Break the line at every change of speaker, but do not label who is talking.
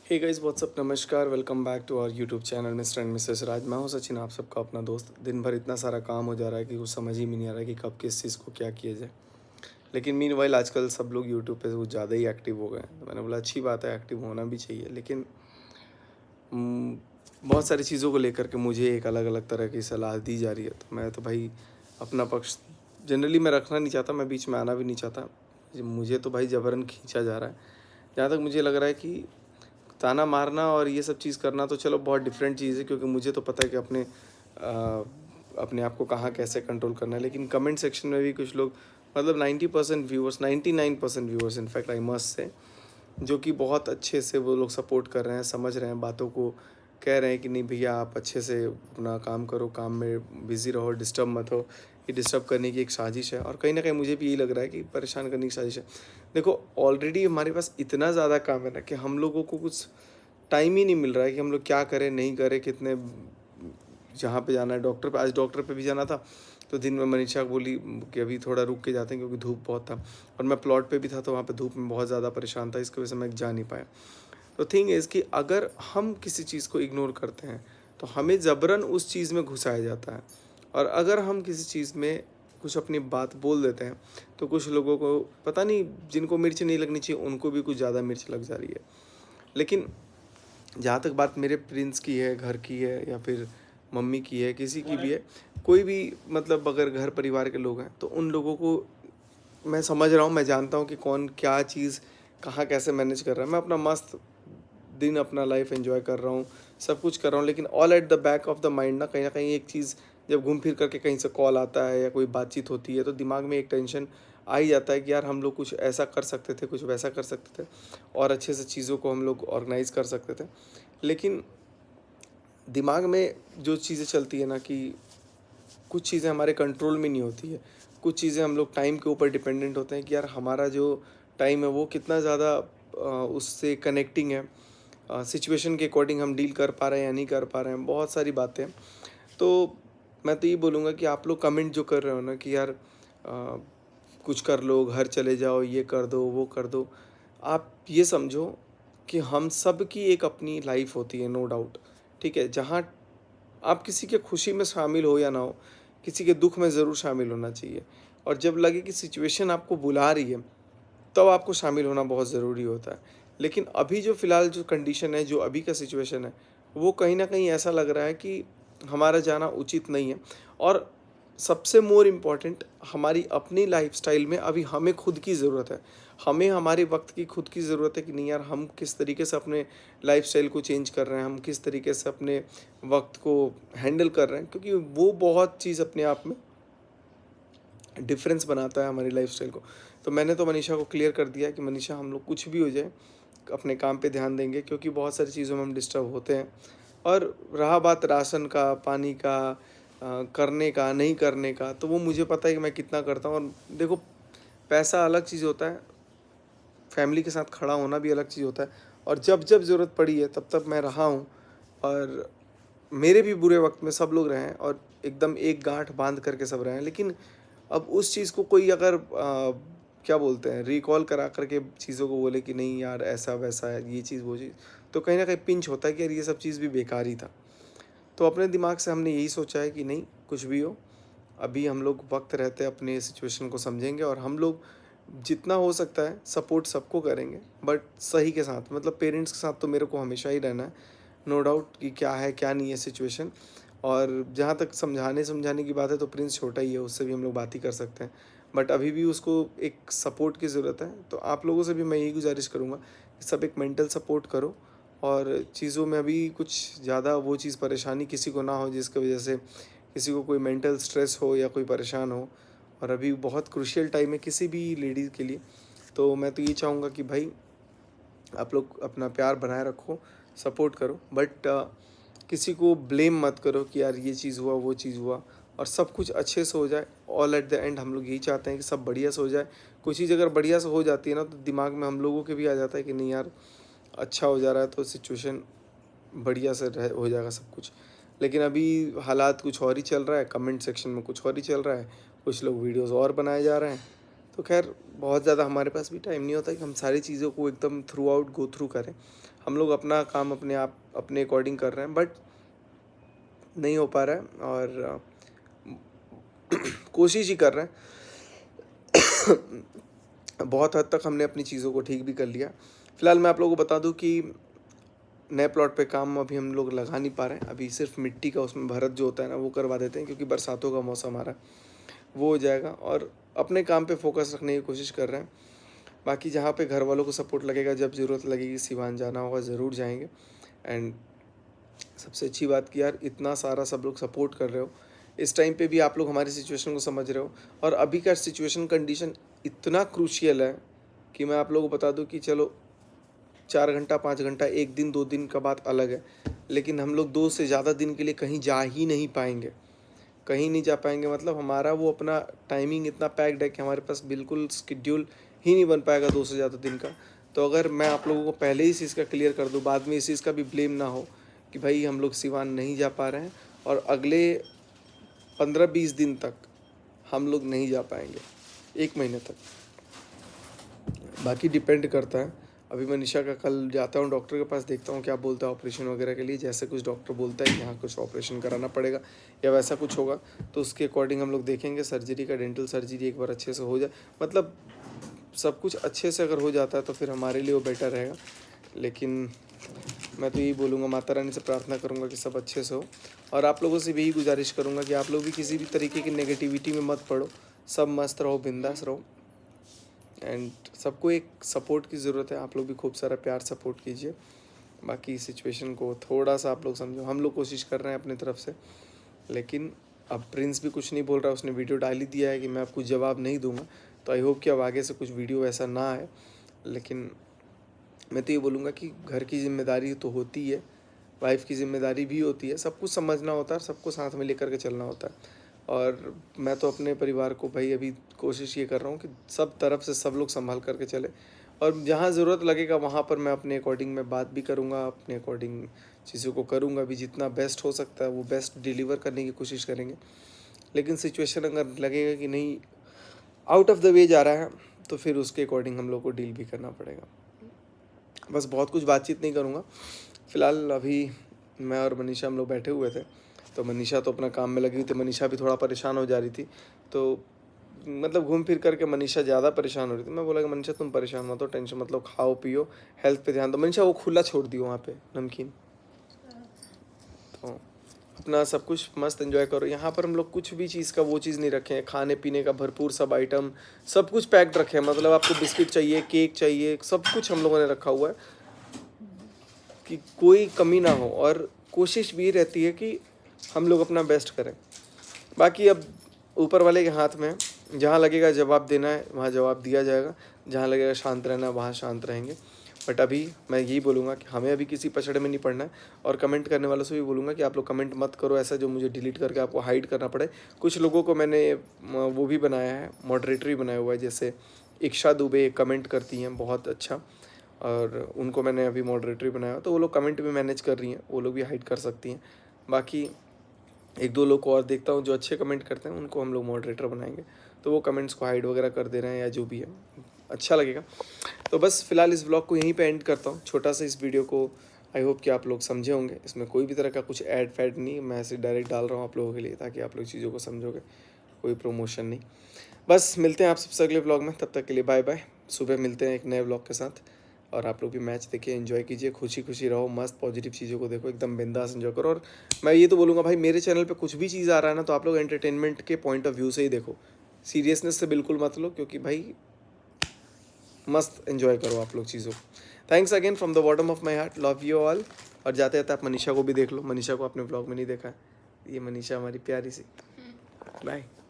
हे guys what's up, नमस्कार, welcome back to our YouTube channel Mr and Mrs Raj. मैं हूं सचिन, आप सबका अपना दोस्त। दिन भर इतना सारा काम हो जा रहा है कि कुछ समझ ही में नहीं आ रहा है कि कब किस चीज़ को क्या किया जाए। लेकिन मीनवाइल आजकल सब लोग यूट्यूब पे कुछ ज़्यादा ही एक्टिव हो गए हैं, तो मैंने बोला अच्छी बात है, एक्टिव होना भी चाहिए। लेकिन उम, बहुत सारी चीज़ों को लेकर के मुझे एक अलग अलग तरह की सलाह दी जा रही है, तो मैं तो भाई अपना पक्ष जनरली मैं रखना नहीं चाहता, मैं बीच में आना भी नहीं चाहता। मुझे तो भाई ज़बरन खींचा जा रहा है। जहाँ तक मुझे लग रहा है कि ताना मारना और ये सब चीज़ करना तो चलो बहुत डिफरेंट चीज़ है, क्योंकि मुझे तो पता है कि अपने आप को कहाँ कैसे कंट्रोल करना है। लेकिन कमेंट सेक्शन में भी कुछ लोग, मतलब 90% viewers, 99% viewers in fact I must say, जो कि बहुत अच्छे से वो लोग सपोर्ट कर रहे हैं, समझ रहे हैं बातों को, कह रहे हैं कि नहीं भैया आप अच्छे से अपना काम करो, काम में बिज़ी रहो, डिस्टर्ब मत हो। ये डिस्टर्ब करने की एक साजिश है, और कहीं ना कहीं मुझे भी यही लग रहा है कि परेशान करने की साजिश है। देखो, ऑलरेडी हमारे पास इतना ज़्यादा काम है ना कि हम लोगों को कुछ टाइम ही नहीं मिल रहा है कि हम लोग क्या करें, नहीं करें, कितने जहाँ पे जाना है, डॉक्टर पे, आज डॉक्टर पे भी जाना था। तो दिन में मनीषा बोली कि अभी थोड़ा रुक के जाते हैं क्योंकि धूप बहुत था, और मैं प्लॉट पे भी था तो वहाँ पे धूप में बहुत ज़्यादा परेशान था, इसकी वजह से मैं जा नहीं पाया। तो थिंग इज़ कि अगर हम किसी चीज़ को इग्नोर करते हैं तो हमें ज़बरन उस चीज़ में घुसाया जाता है, और अगर हम किसी चीज़ में कुछ अपनी बात बोल देते हैं तो कुछ लोगों को पता नहीं, जिनको मिर्च नहीं लगनी चाहिए उनको भी कुछ ज़्यादा मिर्च लग जा रही है। लेकिन जहाँ तक बात मेरे प्रिंस की है, घर की है, या फिर मम्मी की है, किसी की भी है, कोई भी, मतलब अगर घर परिवार के लोग हैं तो उन लोगों को मैं समझ रहा हूँ, मैं जानता हूँ कि कौन क्या चीज़ कहाँ कैसे मैनेज कर रहा है। मैं अपना मस्त दिन, अपना लाइफ एंजॉय कर रहा हूँ, सब कुछ कर रहा हूँ, लेकिन all at the back of the mind ना कहीं एक चीज़, जब घूम फिर करके कहीं से कॉल आता है या कोई बातचीत होती है तो दिमाग में एक टेंशन आ ही जाता है कि यार हम लोग कुछ ऐसा कर सकते थे, कुछ वैसा कर सकते थे, और अच्छे से चीज़ों को हम लोग ऑर्गेनाइज कर सकते थे। लेकिन दिमाग में जो चीज़ें चलती है ना, कि कुछ चीज़ें हमारे कंट्रोल में नहीं होती है, कुछ चीज़ें हम लोग टाइम के ऊपर डिपेंडेंट होते हैं कि यार हमारा जो टाइम है वो कितना ज़्यादा उससे कनेक्टिंग है, सिचुएशन के अकॉर्डिंग हम डील कर पा रहे हैं या नहीं कर पा रहे हैं, बहुत सारी बातें। तो मैं तो ये बोलूँगा कि आप लोग कमेंट जो कर रहे हो ना कि यार कुछ कर लो, घर चले जाओ, ये कर दो, वो कर दो, आप ये समझो कि हम सब की एक अपनी लाइफ होती है, नो डाउट। ठीक है, जहाँ आप किसी के खुशी में शामिल हो या ना हो, किसी के दुख में ज़रूर शामिल होना चाहिए। और जब लगे कि सिचुएशन आपको बुला रही है, तब आपको शामिल होना बहुत ज़रूरी होता है। लेकिन अभी जो फ़िलहाल जो कंडीशन है, जो अभी का सिचुएशन है, वो कहीं न कहीं ऐसा लग रहा है कि हमारा जाना उचित नहीं है। और सबसे मोर इम्पोर्टेंट, हमारी अपनी लाइफ़स्टाइल में अभी हमें खुद की ज़रूरत है। हमें हमारे वक़्त की खुद की ज़रूरत है कि नहीं यार, हम किस तरीके से अपने लाइफ़स्टाइल को चेंज कर रहे हैं, हम किस तरीके से अपने वक़्त को हैंडल कर रहे हैं, क्योंकि वो बहुत चीज़ अपने आप में डिफरेंस बनाता है हमारी लाइफ़स्टाइल को। तो मैंने तो मनीषा को क्लियर कर दिया है कि मनीषा, हम लोग कुछ भी हो जाए, अपने काम पे ध्यान देंगे, क्योंकि बहुत सारी चीज़ों में हम डिस्टर्ब होते हैं। और रहा बात राशन का, पानी का, करने का, नहीं करने का, तो वो मुझे पता है कि मैं कितना करता हूँ। और देखो, पैसा अलग चीज़ होता है, फैमिली के साथ खड़ा होना भी अलग चीज़ होता है। और जब ज़रूरत पड़ी है तब मैं रहा हूँ। और मेरे भी बुरे वक़्त में सब लोग रहे हैं, और एकदम एक गाँठ बाँध करके सब रहे हैं। लेकिन अब उस चीज़ को कोई अगर क्या बोलते हैं, रिकॉल करा करके चीज़ों को बोले कि नहीं यार ऐसा वैसा है, ये चीज़ वो चीज़, तो कहीं न कहीं पिंच होता है कि यार ये सब चीज़ भी बेकार ही था। तो अपने दिमाग से हमने यही सोचा है कि नहीं, कुछ भी हो, अभी हम लोग वक़्त रहते अपने सिचुएशन को समझेंगे, और हम लोग जितना हो सकता है सपोर्ट सबको करेंगे, बट सही के साथ, मतलब पेरेंट्स के साथ तो मेरे को हमेशा ही रहना है, नो डाउट, कि क्या है क्या नहीं है सिचुएशन। और जहाँ तक समझाने की बात है, तो प्रिंस छोटा ही है, उससे भी हम लोग बात ही कर सकते हैं, बट अभी भी उसको एक सपोर्ट की ज़रूरत है। तो आप लोगों से भी मैं यही गुजारिश करूँगा कि सब एक मेंटल सपोर्ट करो, और चीज़ों में अभी कुछ ज़्यादा वो चीज़ परेशानी किसी को ना हो जिसकी वजह से किसी को कोई मेंटल स्ट्रेस हो या कोई परेशान हो। और अभी बहुत क्रूशियल टाइम है किसी भी लेडीज़ के लिए। तो मैं तो ये चाहूँगा कि भाई आप लोग अपना प्यार बनाए रखो, सपोर्ट करो, बट किसी को ब्लेम मत करो कि यार ये चीज़ हुआ, वो चीज़ हुआ, और सब कुछ अच्छे से हो जाए। ऑल एट द एंड हम लोग यही चाहते हैं कि सब बढ़िया से हो जाए। कोई चीज़ अगर बढ़िया से हो जाती है ना, तो दिमाग में हम लोगों के भी आ जाता है कि नहीं यार, अच्छा हो जा रहा है, तो सिचुएशन बढ़िया से रह हो जाएगा सब कुछ। लेकिन अभी हालात कुछ और ही चल रहा है, कमेंट सेक्शन में कुछ और ही चल रहा है, कुछ लोग वीडियोस और बनाए जा रहे हैं। तो खैर बहुत ज़्यादा हमारे पास भी टाइम नहीं होता कि हम सारी चीज़ों को एकदम थ्रू आउट गो थ्रू करें। हम लोग अपना काम अपने आप अपने अकॉर्डिंग कर रहे हैं, बट नहीं हो पा रहा है और कोशिश ही कर रहे हैं। बहुत हद तक हमने अपनी चीज़ों को ठीक भी कर लिया। फ़िलहाल मैं आप लोगों को बता दूं कि नए प्लॉट पे काम अभी हम लोग लगा नहीं पा रहे हैं। अभी सिर्फ मिट्टी का उसमें भरत जो होता है ना वो करवा देते हैं, क्योंकि बरसातों का मौसम आ रहा है, वो हो जाएगा और अपने काम पे फोकस रखने की कोशिश कर रहे हैं। बाकी जहाँ पे घर वालों को सपोर्ट लगेगा, जब ज़रूरत लगेगी सिवान जाना होगा ज़रूर जाएंगे। एंड सबसे अच्छी बात कि यार इतना सारा सब लोग सपोर्ट कर रहे हो, इस टाइम पे भी आप लोग हमारी सिचुएशन को समझ रहे हो। और अभी का सिचुएशन कंडीशन इतना क्रूशियल है कि मैं आप लोगों को बता दूं कि चलो 4 घंटा 5 घंटा, एक दिन 2 दिन का बात अलग है, लेकिन हम लोग 2 से ज़्यादा दिन के लिए कहीं जा ही नहीं पाएंगे। कहीं नहीं जा पाएंगे मतलब हमारा वो अपना टाइमिंग इतना पैक्ड है कि हमारे पास बिल्कुल शेड्यूल ही नहीं बन पाएगा 2 से ज़्यादा दिन का। तो अगर मैं आप लोगों को पहले ही इस चीज़ का क्लियर कर दूँ, बाद में इस चीज़ का भी ब्लेम ना हो कि भाई हम लोग सिवान नहीं जा पा रहे हैं और अगले 15-20 दिन तक हम लोग नहीं जा पाएंगे, 1 महीने तक। बाकी डिपेंड करता है। अभी मैं निशा का कल जाता हूँ डॉक्टर के पास, देखता हूँ क्या बोलता है ऑपरेशन वगैरह के लिए। जैसे कुछ डॉक्टर बोलता है कि यहाँ कुछ ऑपरेशन कराना पड़ेगा या वैसा कुछ होगा, तो उसके अकॉर्डिंग हम लोग देखेंगे। सर्जरी का, डेंटल सर्जरी एक बार अच्छे से हो जाए, मतलब सब कुछ अच्छे से अगर हो जाता है तो फिर हमारे लिए वो बेटर रहेगा। लेकिन मैं तो यही बोलूँगा, माता रानी से प्रार्थना करूँगा कि सब अच्छे से हो। और आप लोगों से भी यही गुजारिश करूँगा कि आप लोग भी किसी भी तरीके की नेगेटिविटी में मत पड़ो, सब मस्त रहो, बिंदास रहो। एंड सबको एक सपोर्ट की ज़रूरत है, आप लोग भी खूब सारा प्यार सपोर्ट कीजिए। बाकी सिचुएशन को थोड़ा सा आप लोग समझो, हम लोग कोशिश कर रहे हैं अपनी तरफ से, लेकिन अब प्रिंस भी कुछ नहीं बोल रहा है। उसने वीडियो डाल ही दिया है कि मैं आपको जवाब नहीं दूंगा, तो आई होप कि अब आगे से कुछ वीडियो ऐसा ना आए। लेकिन मैं तो ये बोलूँगा कि घर की जिम्मेदारी तो होती है, वाइफ की जिम्मेदारी भी होती है, सब कुछ समझना होता है, सबको साथ में लेकर के चलना होता है। और मैं तो अपने परिवार को भाई अभी कोशिश ये कर रहा हूँ कि सब तरफ से सब लोग संभाल करके चले, और जहाँ ज़रूरत लगेगा वहाँ पर मैं अपने अकॉर्डिंग मैं बात भी करूँगा, अपने अकॉर्डिंग चीज़ों को करूँगा भी। जितना बेस्ट हो सकता है वो बेस्ट डिलीवर करने की कोशिश करेंगे। लेकिन सिचुएशन अगर लगेगा कि नहीं आउट ऑफ द वे जा रहा है, तो फिर उसके अकॉर्डिंग हम लोग को डील भी करना पड़ेगा। बस बहुत कुछ बातचीत नहीं करूँगा फ़िलहाल। अभी मैं और मनीषा हम लोग बैठे हुए थे, तो मनीषा तो अपना काम में लगी हुई थी, मनीषा भी थोड़ा परेशान हो जा रही थी। तो मतलब घूम फिर करके मनीषा ज़्यादा परेशान हो रही थी। मैं बोला कि मनीषा तुम परेशान मत हो, टेंशन मत लो, खाओ पियो, हेल्थ पे ध्यान दो। मनीषा वो खुला छोड़ दियो वहाँ पे नमकीन, तो अपना सब कुछ मस्त एंजॉय करो। यहाँ पर हम लोग कुछ भी चीज़ का वो चीज़ नहीं रखे हैं, खाने पीने का भरपूर सब आइटम, सब कुछ पैक्ड रखे हैं। मतलब आपको बिस्किट चाहिए, केक चाहिए, सब कुछ हम लोगों ने रखा हुआ है कि कोई कमी ना हो। और कोशिश भी रहती है कि हम लोग अपना बेस्ट करें। बाकी अब ऊपर वाले के हाथ में है, जहाँ लगेगा जवाब देना है वहाँ जवाब दिया जाएगा, जहाँ लगेगा शांत रहना है वहाँ शांत रहेंगे। बट अभी मैं यही बोलूँगा कि हमें अभी किसी पछड़े में नहीं पड़ना है। और कमेंट करने वालों से भी बोलूँगा कि आप लोग कमेंट मत करो ऐसा जो मुझे डिलीट करके आपको हाइड करना पड़े। कुछ लोगों को मैंने वो भी बनाया है, मॉडरेटर भी बनाया हुआ है। जैसे इक्शा दुबे कमेंट करती हैं बहुत अच्छा, और उनको मैंने अभी मॉडरेटर बनाया हुआ, तो वो लोग कमेंट भी मैनेज कर रही हैं, वो लोग भी हाइड कर सकती हैं। बाकी 1-2 लोग को और देखता हूँ जो अच्छे कमेंट करते हैं, उनको हम लोग मॉडरेटर बनाएंगे, तो वो कमेंट्स को हाइड वगैरह कर दे रहे हैं या जो भी है, अच्छा लगेगा। तो बस फिलहाल इस ब्लॉग को यहीं पे एंड करता हूँ, छोटा सा इस वीडियो को। आई होप कि आप लोग समझे होंगे, इसमें कोई भी तरह का कुछ ऐड फैड नहीं, मैं ऐसे डायरेक्ट डाल रहा हूँ आप लोगों के लिए ताकि आप लोग चीज़ों को समझोगे, कोई प्रमोशन नहीं। बस मिलते हैं आप सबसे अगले ब्लॉग में, तब तक के लिए बाय बाय। सुबह मिलते हैं एक नए ब्लॉग के साथ, और आप लोग भी मैच देखिए, एंजॉय कीजिए, खुशी खुशी रहो, मस्त पॉजिटिव चीज़ों को देखो, एकदम बिंदास एंजॉय करो। और मैं ये तो बोलूँगा भाई, मेरे चैनल पे कुछ भी चीज़ आ रहा है ना, तो आप लोग एंटरटेनमेंट के पॉइंट ऑफ व्यू से ही देखो, सीरियसनेस से बिल्कुल मत लो, क्योंकि भाई मस्त एंजॉय करो आप लोग चीज़ों को। Thanks again from the bottom of my heart, love you all. और जाते जाते आप मनीषा को भी देख लो, मनीषा को अपने ब्लॉग में नहीं देखा है, ये मनीषा हमारी प्यारी सी। बाय।